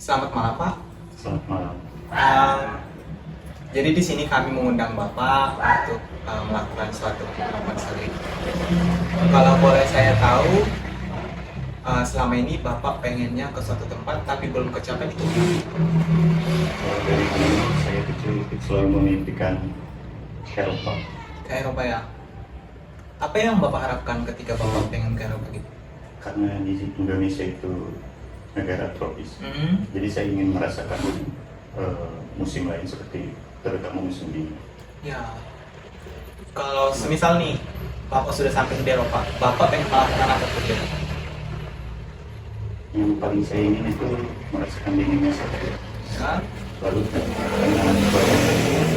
Selamat malam, Pak. Selamat malam. Um, jadi di sini kami mengundang Bapak untuk melakukan suatu konseling. Kalau boleh saya tahu, selama ini Bapak pengennya ke suatu tempat tapi belum kecapai itu. Kalau dari dulu saya kecil selalu memimpikan Eropa. Ke Eropa ya. Apa yang Bapak harapkan ketika Bapak pengen ke Eropa gitu? Karena di Indonesia itu negara tropis. Jadi saya ingin merasakan musim lain seperti terutama musim dingin. Ya. Kalau semisal nih Bapak sudah sampai di Eropa, Bapak pengen melakukan apa tuh? Yang paling saya ingin itu merasakan dinginnya saja. Ya. Lalu dengan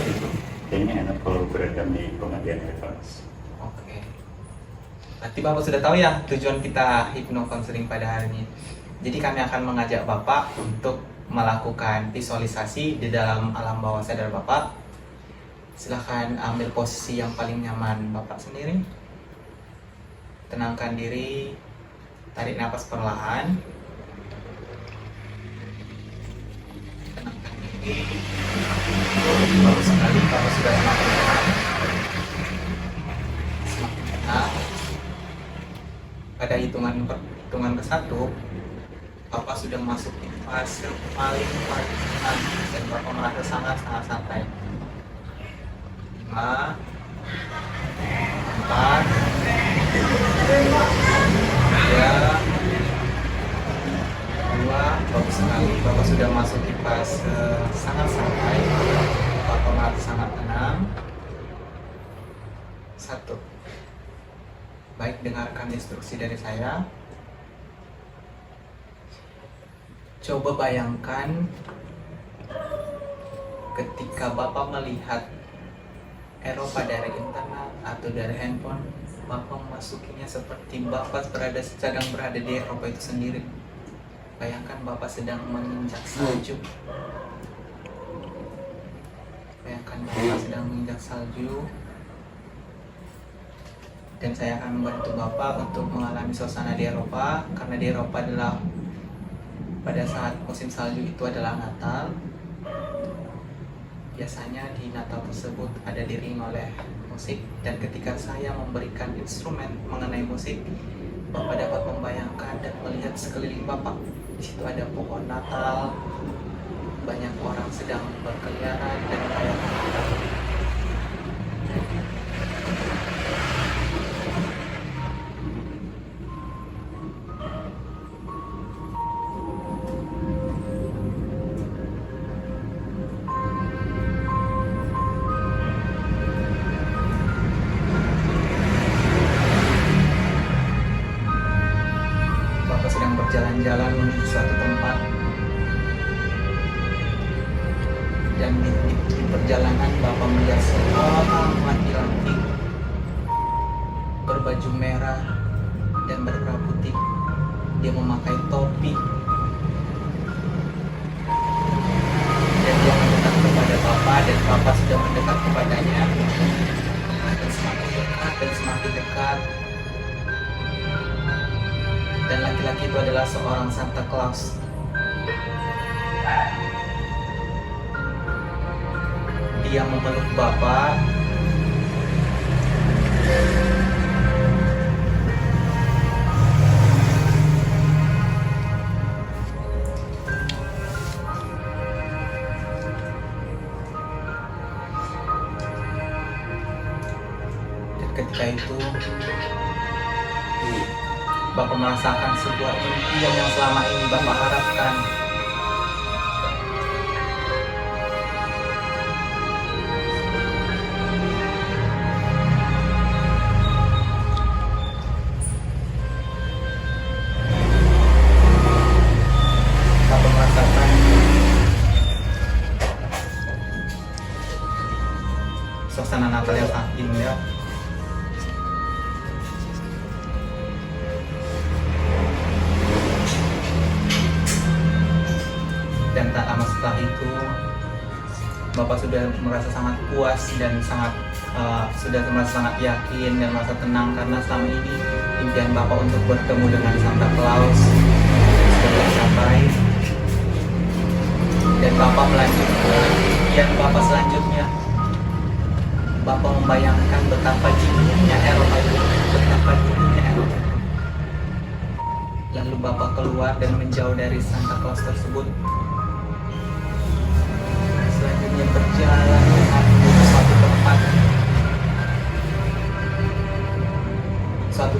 itu kayaknya enak kalau berada di pemandian air panas. Oke. Berarti Bapak sudah tahu ya tujuan kita hipno counseling pada hari ini. Jadi kami akan mengajak Bapak untuk melakukan visualisasi di dalam alam bawah sadar Bapak. Silahkan ambil posisi yang paling nyaman Bapak sendiri. Tenangkan diri, tarik nafas perlahan. Tenangkan diri. Bagus sekali, Bapak sudah semakin tenang. Semakin tenang. Pada hitungan ke-1, Bapak sudah masuk di fase paling tenang dan Bapak merasa sangat santai. 5, 4, 3, 2, bagus sekali. Bapak sudah masuk di fase sangat santai. Bapak merasa sangat tenang. 1. Baik, dengarkan instruksi dari saya. Coba bayangkan ketika Bapak melihat Eropa dari internet atau dari handphone, Bapak memasukinya seperti Bapak sedang berada di Eropa itu sendiri. Bayangkan Bapak sedang menginjak salju. Bayangkan Bapak sedang menginjak salju. Dan saya akan membantu Bapak untuk mengalami suasana di Eropa, karena di Eropa adalah pada saat musim salju itu adalah Natal. Biasanya di Natal tersebut ada diiringi oleh musik, dan ketika saya memberikan instrumen mengenai musik, Bapak dapat membayangkan dan melihat sekeliling Bapak. Di situ ada pohon Natal, banyak orang sedang berkeliaran dan merayakan Natal. Jalan-jalan menuju suatu tempat, dan di perjalanan Bapak melihat seorang laki-laki berbaju merah dan berperabutik. Dia memakai topi dan dia mendekat kepada Bapak, dan Bapak sudah mendekat kepadanya, dan semakin dekat dan semakin dekat. Dan laki-laki itu adalah seorang Santa Claus. Dia memeluk Bapak. Dan ketika itu Bapak merasakan sebuah impian yang selama ini Bapak harapkan. Bapak merasakan suasana Natal yang sangat indah. Dan tak lama setelah itu Bapak sudah merasa sangat puas dan sudah merasa sangat yakin dan merasa tenang, karena selama ini impian Bapak untuk bertemu dengan Santa Claus sudah tercapai. Dan Bapak melanjutkan impian Bapak selanjutnya. Bapak membayangkan betapa dinginnya Eropa itu, betapa dinginnya Eropa. Lalu Bapak keluar dan menjauh dari Santa Claus tersebut. Selanjutnya berjalan menuju suatu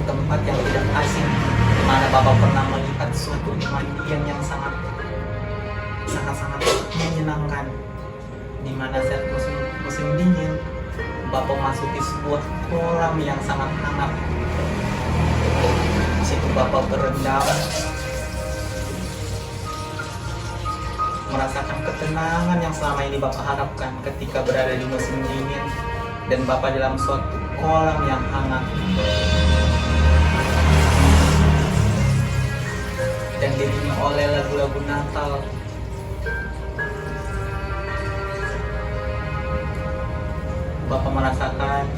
tempat yang tidak asing, di mana Bapak pernah melihat suatu pemandian yang sangat menyenangkan, di mana saat musim dingin Bapak masuki sebuah kolam yang sangat hangat. Di situ Bapak berendam, merasakan ketenangan yang selama ini Bapak harapkan ketika berada di musim dingin, dan Bapak dalam suatu kolam yang hangat dan diiringi oleh lagu-lagu Natal. Bapak merasakan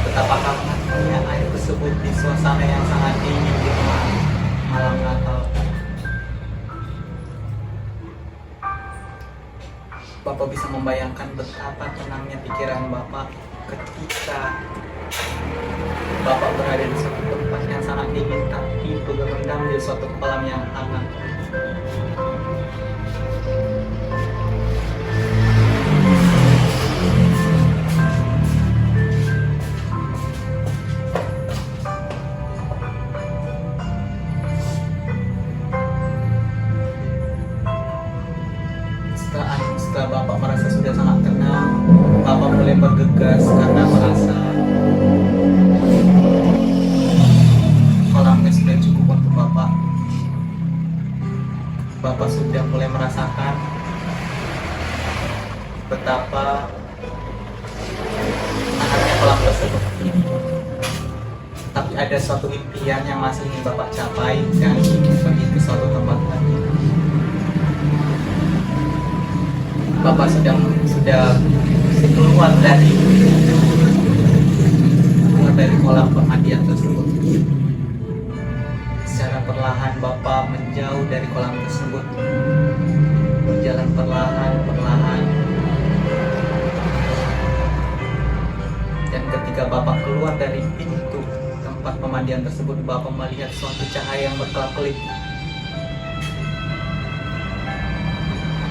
betapa hangatnya air tersebut di suasana yang sangat dingin di malam Natal. Bapak bisa membayangkan betapa tenangnya pikiran Bapak ketika Bapak berada di suatu tempat yang sangat dingin tapi berendam di suatu kolam yang hangat. Setelah Bapak merasa sudah sangat tenang, Bapak mulai bergegas karena merasa kolamnya sudah cukup untuk Bapak. Bapak sudah mulai merasakan betapa hangatnya kolam tersebut. Tapi ada suatu impian yang masih ingin Bapak capai dan ingin pergi ke suatu tempat lagi. Bapak sudah keluar dari kolam pemandian tersebut. Secara perlahan Bapak menjauh dari kolam tersebut, berjalan perlahan. Dan ketika Bapak keluar dari pintu tempat pemandian tersebut, Bapak melihat suatu cahaya yang berkelap-kelip.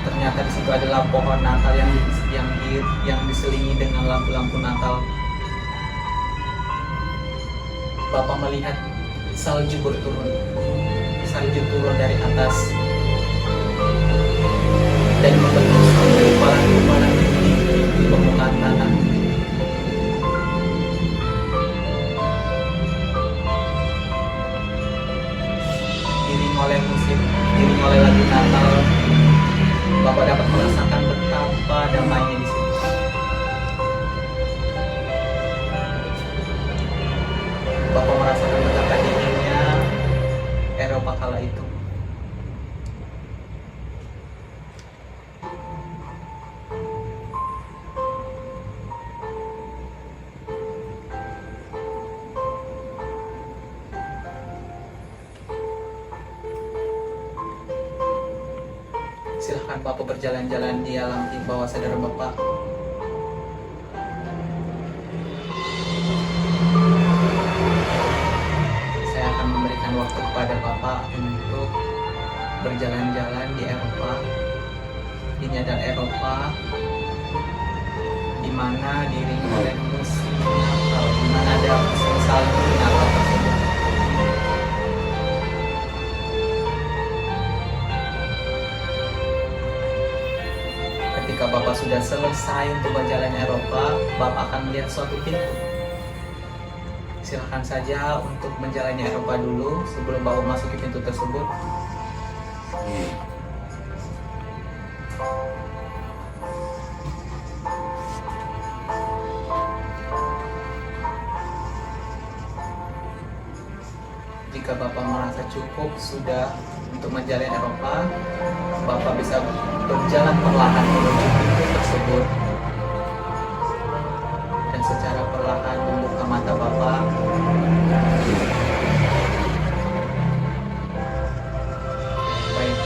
Ternyata di situ adalah pohon Natal yang diselingi dengan lampu-lampu Natal. Bapak melihat salju turun dari atas dan membentuk gumpalan-gumpalan di permukaan tanah. Diiringi oleh lagu Natal, Bapak dapat merasakan betapa damainya di sini. Bapak merasakan betapa dinginnya Eropa kala itu. Silahkan Bapak berjalan-jalan di alam bawah sadar Bapak. Saya akan memberikan waktu kepada Bapak untuk berjalan-jalan di Eropa. Ini adalah Eropa di mana diiringi oleh musim Natal, di mana ada musim salju Natal tersebut. Ketika Bapak sudah selesai untuk berjalan Eropa, Bapak akan melihat suatu pintu. Silahkan saja untuk menjalani Eropa dulu sebelum Bapak masuki pintu tersebut. Jika Bapak merasa cukup sudah untuk menjalani Eropa, Bapak bisa berjalan perlahan menuju pintu tersebut dan secara perlahan membuka mata Bapak. Baik,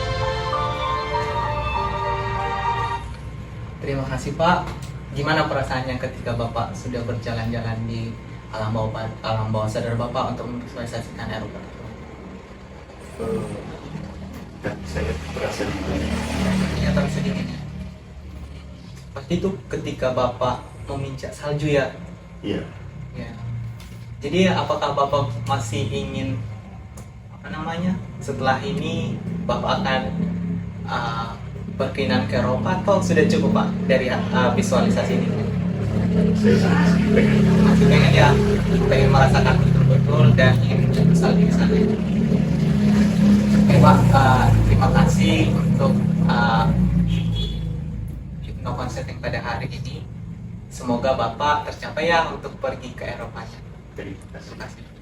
sih Pak, gimana perasaannya ketika Bapak sudah berjalan-jalan di alam bawah sadar Bapak untuk memvisualisasikan Eropa itu? Dan saya merasa dingin. Kelihatan sedikit ya. Pasti itu ketika Bapak meminjak salju ya? Iya. Ya. Jadi apakah Bapak masih ingin setelah ini Bapak akan berkeinginan ke Eropa atau sudah cukup Pak dari visualisasi ini? Saya Masih pengen ya, pengen merasakan betul-betul dan ingin mencoba salju di sana. Oke Pak, terima kasih untuk hypno consulting pada hari ini. Semoga Bapak tercapai ya untuk pergi ke Eropa. terima kasih. Terima kasih.